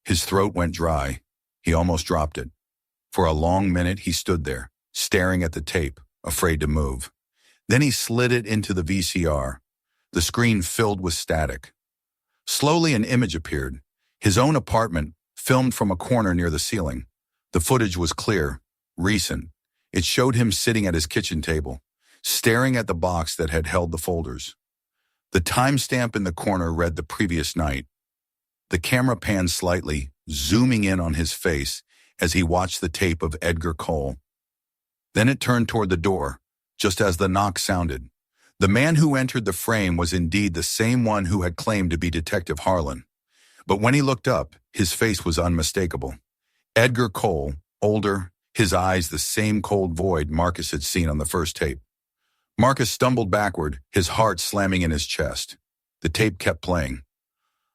His throat went dry. He almost dropped it. For a long minute he stood there, staring at the tape, afraid to move. Then he slid it into the VCR. The screen filled with static. Slowly an image appeared. His own apartment, filmed from a corner near the ceiling. The footage was clear, recent. It showed him sitting at his kitchen table, staring at the box that had held the folders. The timestamp in the corner read the previous night. The camera panned slightly, zooming in on his face as he watched the tape of Edgar Cole. Then it turned toward the door, just as the knock sounded. The man who entered the frame was indeed the same one who had claimed to be Detective Harlan. But when he looked up, his face was unmistakable. Edgar Cole, older, his eyes the same cold void Marcus had seen on the first tape. Marcus stumbled backward, his heart slamming in his chest. The tape kept playing.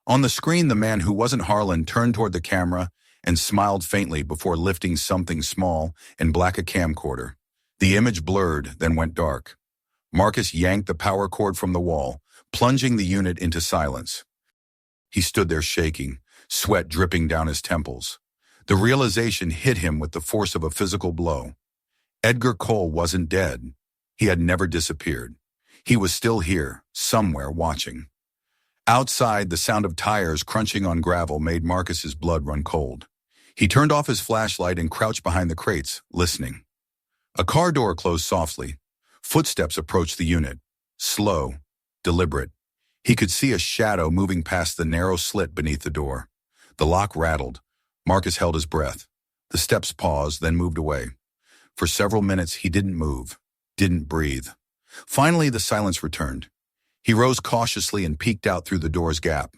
On the screen, the man who wasn't Harlan turned toward the camera and smiled faintly before lifting something small and black a camcorder. The image blurred, then went dark. Marcus yanked the power cord from the wall, plunging the unit into silence. He stood there shaking, sweat dripping down his temples. The realization hit him with the force of a physical blow. Edgar Cole wasn't dead. He had never disappeared. He was still here, somewhere, watching. Outside, the sound of tires crunching on gravel made Marcus's blood run cold. He turned off his flashlight and crouched behind the crates, listening. A car door closed softly. Footsteps approached the unit. Slow, deliberate. He could see a shadow moving past the narrow slit beneath the door. The lock rattled. Marcus held his breath. The steps paused, then moved away. For several minutes, he didn't move, didn't breathe. Finally, the silence returned. He rose cautiously and peeked out through the door's gap.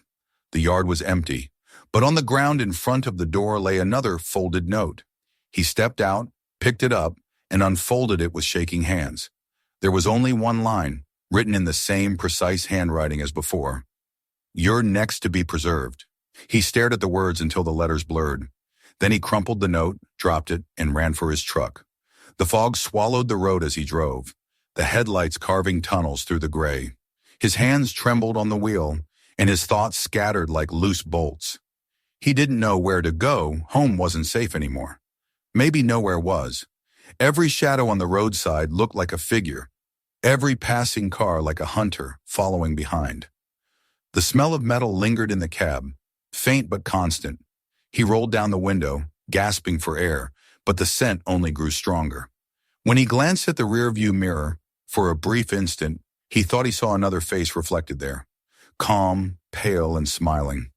The yard was empty, but on the ground in front of the door lay another folded note. He stepped out, picked it up, and unfolded it with shaking hands. There was only one line, written in the same precise handwriting as before. "You're next to be preserved." He stared at the words until the letters blurred. Then he crumpled the note, dropped it, and ran for his truck. The fog swallowed the road as he drove, the headlights carving tunnels through the gray. His hands trembled on the wheel, and his thoughts scattered like loose bolts. He didn't know where to go. Home wasn't safe anymore. Maybe nowhere was. Every shadow on the roadside looked like a figure, every passing car like a hunter following behind. The smell of metal lingered in the cab, faint but constant. He rolled down the window, gasping for air, but the scent only grew stronger. When he glanced at the rearview mirror, for a brief instant, he thought he saw another face reflected there, calm, pale, and smiling.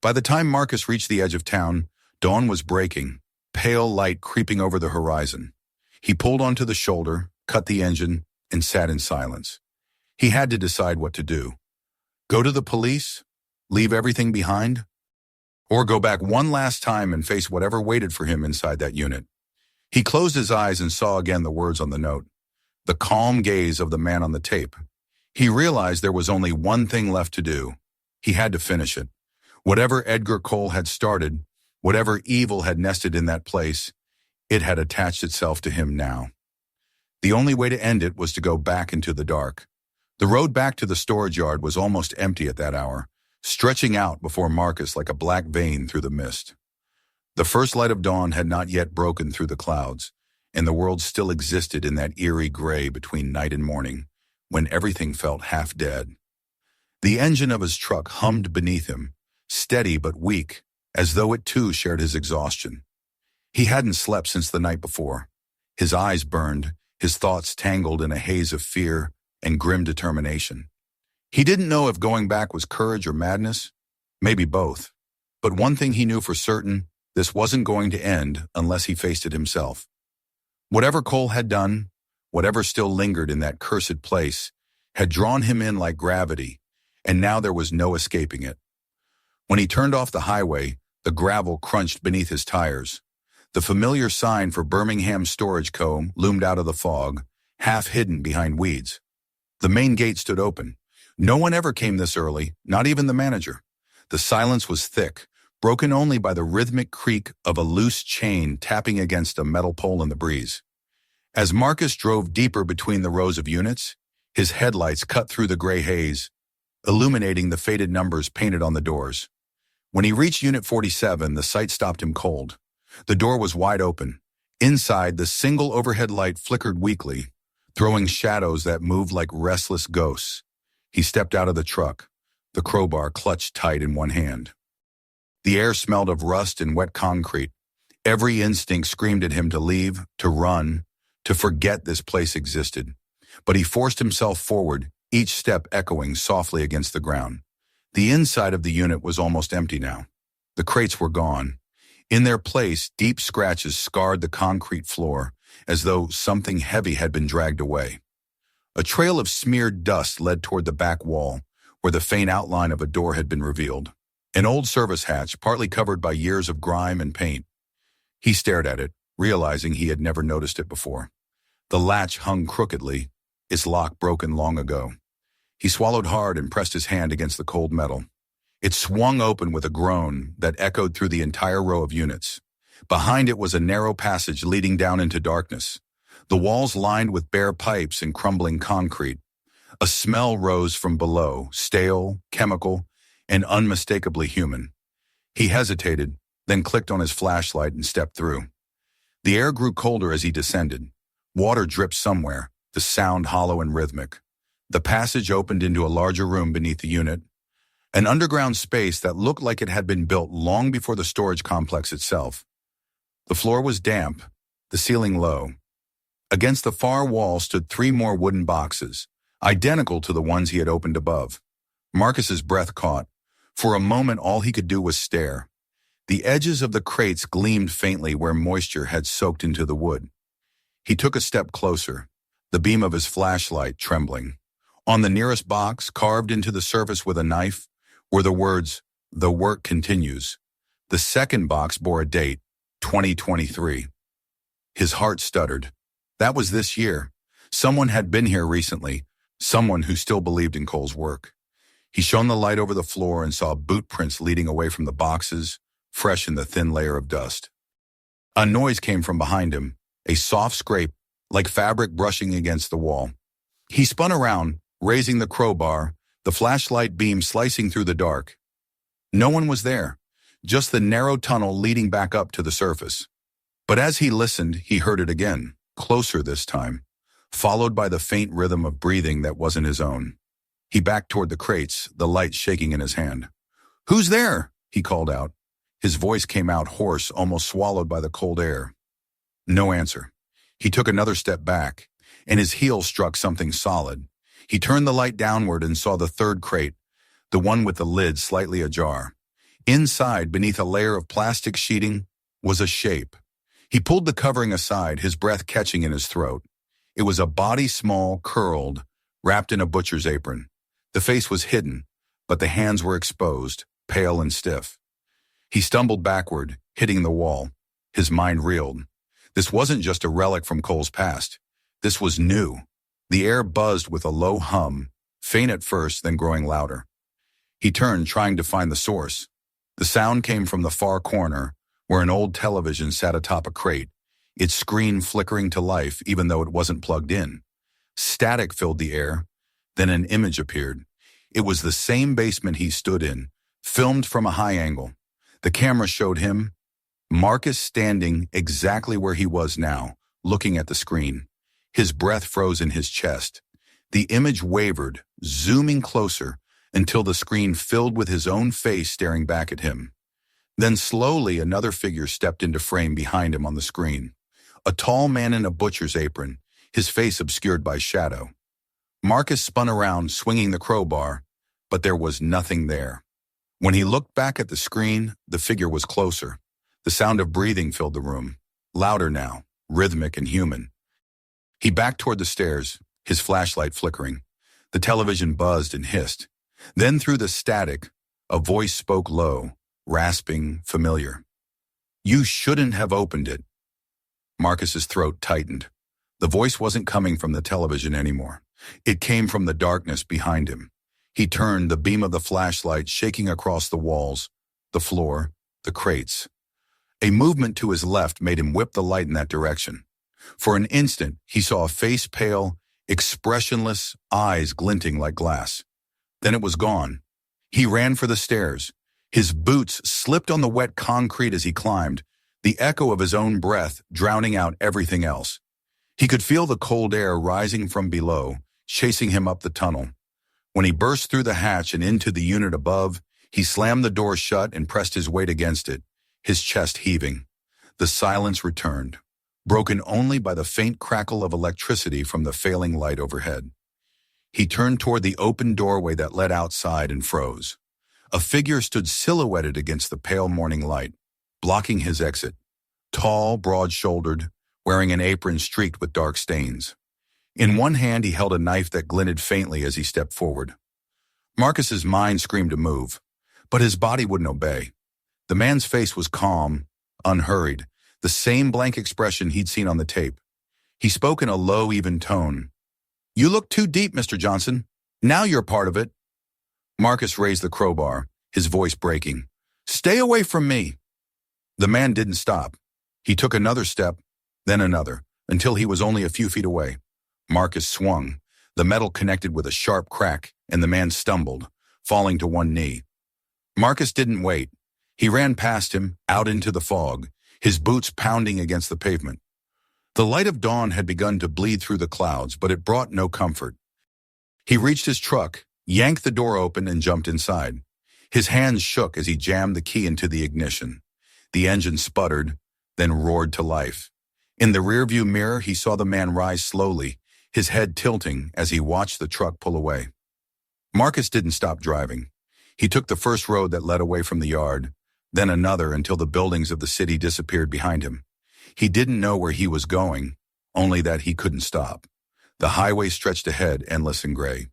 By the time Marcus reached the edge of town, dawn was breaking, pale light creeping over the horizon. He pulled onto the shoulder, cut the engine, and sat in silence. He had to decide what to do. Go to the police? Leave everything behind? Or go back one last time and face whatever waited for him inside that unit? He closed his eyes and saw again the words on the note, the calm gaze of the man on the tape. He realized there was only one thing left to do. He had to finish it. Whatever Edgar Cole had started, whatever evil had nested in that place, it had attached itself to him now. The only way to end it was to go back into the dark. The road back to the storage yard was almost empty at that hour, stretching out before Marcus like a black vein through the mist. The first light of dawn had not yet broken through the clouds, and the world still existed in that eerie gray between night and morning, when everything felt half dead. The engine of his truck hummed beneath him, steady but weak, as though it too shared his exhaustion. He hadn't slept since the night before. His eyes burned, his thoughts tangled in a haze of fear and grim determination. He didn't know if going back was courage or madness, maybe both. But one thing he knew for certain, this wasn't going to end unless he faced it himself. Whatever Cole had done, whatever still lingered in that cursed place, had drawn him in like gravity, and now there was no escaping it. When he turned off the highway, the gravel crunched beneath his tires. The familiar sign for Birmingham Storage Co. loomed out of the fog, half hidden behind weeds. The main gate stood open. No one ever came this early, not even the manager. The silence was thick, broken only by the rhythmic creak of a loose chain tapping against a metal pole in the breeze. As Marcus drove deeper between the rows of units, his headlights cut through the gray haze, illuminating the faded numbers painted on the doors. When he reached Unit 47, the sight stopped him cold. The door was wide open. Inside, the single overhead light flickered weakly, throwing shadows that moved like restless ghosts. He stepped out of the truck, the crowbar clutched tight in one hand. The air smelled of rust and wet concrete. Every instinct screamed at him to leave, to run, to forget this place existed. But he forced himself forward, each step echoing softly against the ground. The inside of the unit was almost empty now. The crates were gone. In their place, deep scratches scarred the concrete floor, as though something heavy had been dragged away. A trail of smeared dust led toward the back wall, where the faint outline of a door had been revealed. An old service hatch, partly covered by years of grime and paint. He stared at it, realizing he had never noticed it before. The latch hung crookedly, its lock broken long ago. He swallowed hard and pressed his hand against the cold metal. It swung open with a groan that echoed through the entire row of units. Behind it was a narrow passage leading down into darkness, the walls lined with bare pipes and crumbling concrete. A smell rose from below, stale, chemical, and unmistakably human. He hesitated, then clicked on his flashlight and stepped through. The air grew colder as he descended. Water dripped somewhere, the sound hollow and rhythmic. The passage opened into a larger room beneath the unit, an underground space that looked like it had been built long before the storage complex itself. The floor was damp, the ceiling low. Against the far wall stood 3 more wooden boxes, identical to the ones he had opened above. Marcus's breath caught. For a moment, all he could do was stare. The edges of the crates gleamed faintly where moisture had soaked into the wood. He took a step closer, the beam of his flashlight trembling. On the nearest box, carved into the surface with a knife, were the words, "The work continues." The second box bore a date, 2023. His heart stuttered. That was this year. Someone had been here recently, someone who still believed in Cole's work. He shone the light over the floor and saw boot prints leading away from the boxes, fresh in the thin layer of dust. A noise came from behind him, a soft scrape, like fabric brushing against the wall. He spun around, raising the crowbar, the flashlight beam slicing through the dark. No one was there, just the narrow tunnel leading back up to the surface. But as he listened, he heard it again, closer this time, followed by the faint rhythm of breathing that wasn't his own. He backed toward the crates, the light shaking in his hand. "Who's there?" he called out. His voice came out hoarse, almost swallowed by the cold air. No answer. He took another step back, and his heel struck something solid. He turned the light downward and saw the third crate, the one with the lid slightly ajar. Inside, beneath a layer of plastic sheeting, was a shape. He pulled the covering aside, his breath catching in his throat. It was a body small, curled, wrapped in a butcher's apron. The face was hidden, but the hands were exposed, pale and stiff. He stumbled backward, hitting the wall. His mind reeled. This wasn't just a relic from Cole's past. This was new. The air buzzed with a low hum, faint at first, then growing louder. He turned, trying to find the source. The sound came from the far corner, where an old television sat atop a crate, its screen flickering to life even though it wasn't plugged in. Static filled the air, then an image appeared. It was the same basement he stood in, filmed from a high angle. The camera showed him, Marcus, standing exactly where he was now, looking at the screen. His breath froze in his chest. The image wavered, zooming closer, until the screen filled with his own face staring back at him. Then slowly another figure stepped into frame behind him on the screen. A tall man in a butcher's apron, his face obscured by shadow. Marcus spun around, swinging the crowbar, but there was nothing there. When he looked back at the screen, the figure was closer. The sound of breathing filled the room, louder now, rhythmic and human. He backed toward the stairs, his flashlight flickering. The television buzzed and hissed. Then through the static, a voice spoke low, rasping, familiar. "You shouldn't have opened it." Marcus's throat tightened. The voice wasn't coming from the television anymore. It came from the darkness behind him. He turned, the beam of the flashlight shaking across the walls, the floor, the crates. A movement to his left made him whip the light in that direction. For an instant, he saw a face pale, expressionless, eyes glinting like glass. Then it was gone. He ran for the stairs. His boots slipped on the wet concrete as he climbed, the echo of his own breath drowning out everything else. He could feel the cold air rising from below, chasing him up the tunnel. When he burst through the hatch and into the unit above, he slammed the door shut and pressed his weight against it, his chest heaving. The silence returned, broken only by the faint crackle of electricity from the failing light overhead. He turned toward the open doorway that led outside and froze. A figure stood silhouetted against the pale morning light, blocking his exit. Tall, broad-shouldered, wearing an apron streaked with dark stains. In one hand, he held a knife that glinted faintly as he stepped forward. Marcus's mind screamed to move, but his body wouldn't obey. The man's face was calm, unhurried, the same blank expression he'd seen on the tape. He spoke in a low, even tone. "You look too deep, Mr. Johnson. Now you're part of it." Marcus raised the crowbar, his voice breaking. "Stay away from me." The man didn't stop. He took another step, then another, until he was only a few feet away. Marcus swung. The metal connected with a sharp crack, and the man stumbled, falling to one knee. Marcus didn't wait. He ran past him, out into the fog, his boots pounding against the pavement. The light of dawn had begun to bleed through the clouds, but it brought no comfort. He reached his truck, yanked the door open, and jumped inside. His hands shook as he jammed the key into the ignition. The engine sputtered, then roared to life. In the rearview mirror, he saw the man rise slowly, his head tilting as he watched the truck pull away. Marcus didn't stop driving. He took the first road that led away from the yard, then another until the buildings of the city disappeared behind him. He didn't know where he was going, only that he couldn't stop. The highway stretched ahead, endless and gray.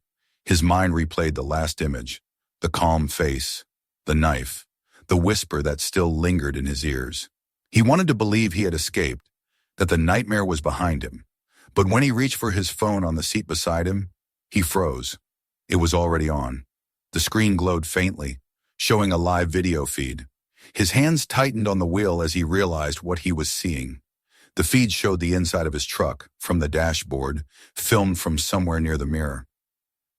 His mind replayed the last image, the calm face, the knife, the whisper that still lingered in his ears. He wanted to believe he had escaped, that the nightmare was behind him. But when he reached for his phone on the seat beside him, he froze. It was already on. The screen glowed faintly, showing a live video feed. His hands tightened on the wheel as he realized what he was seeing. The feed showed the inside of his truck, from the dashboard, filmed from somewhere near the mirror.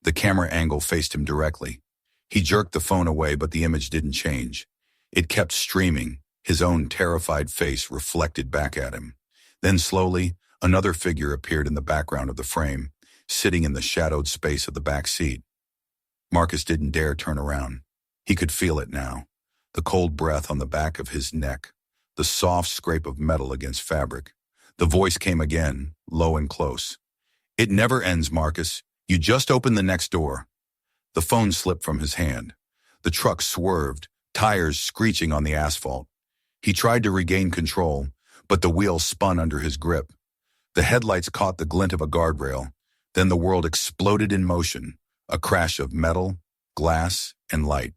The camera angle faced him directly. He jerked the phone away, but the image didn't change. It kept streaming, his own terrified face reflected back at him. Then slowly, another figure appeared in the background of the frame, sitting in the shadowed space of the back seat. Marcus didn't dare turn around. He could feel it now. The cold breath on the back of his neck, the soft scrape of metal against fabric. The voice came again, low and close. "It never ends, Marcus. You just open the next door." The phone slipped from his hand. The truck swerved, tires screeching on the asphalt. He tried to regain control, but the wheel spun under his grip. The headlights caught the glint of a guardrail. Then the world exploded in motion, a crash of metal, glass, and light.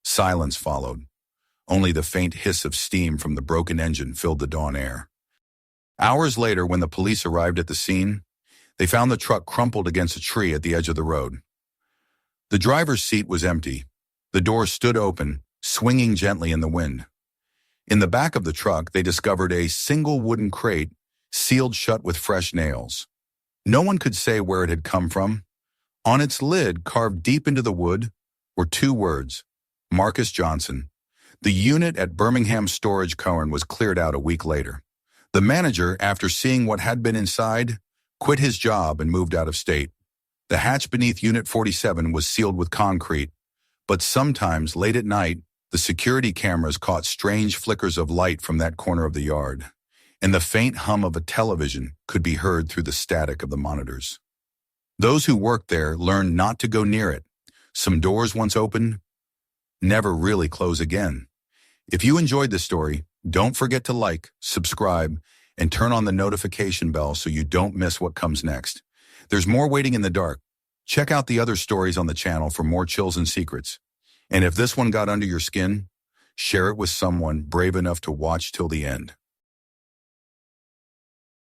Silence followed. Only the faint hiss of steam from the broken engine filled the dawn air. Hours later, when the police arrived at the scene, they found the truck crumpled against a tree at the edge of the road. The driver's seat was empty. The door stood open, swinging gently in the wind. In the back of the truck, they discovered a single wooden crate sealed shut with fresh nails. No one could say where it had come from. On its lid, carved deep into the wood, were two words: Marcus Johnson. The unit at Birmingham Storage Cohen was cleared out a week later. The manager, after seeing what had been inside, quit his job and moved out of state. The hatch beneath Unit 47 was sealed with concrete, but sometimes, late at night, the security cameras caught strange flickers of light from that corner of the yard, and the faint hum of a television could be heard through the static of the monitors. Those who worked there learned not to go near it. Some doors once opened, never really close again. If you enjoyed this story, don't forget to like, subscribe, and turn on the notification bell so you don't miss what comes next. There's more waiting in the dark. Check out the other stories on the channel for more chills and secrets. And if this one got under your skin, share it with someone brave enough to watch till the end.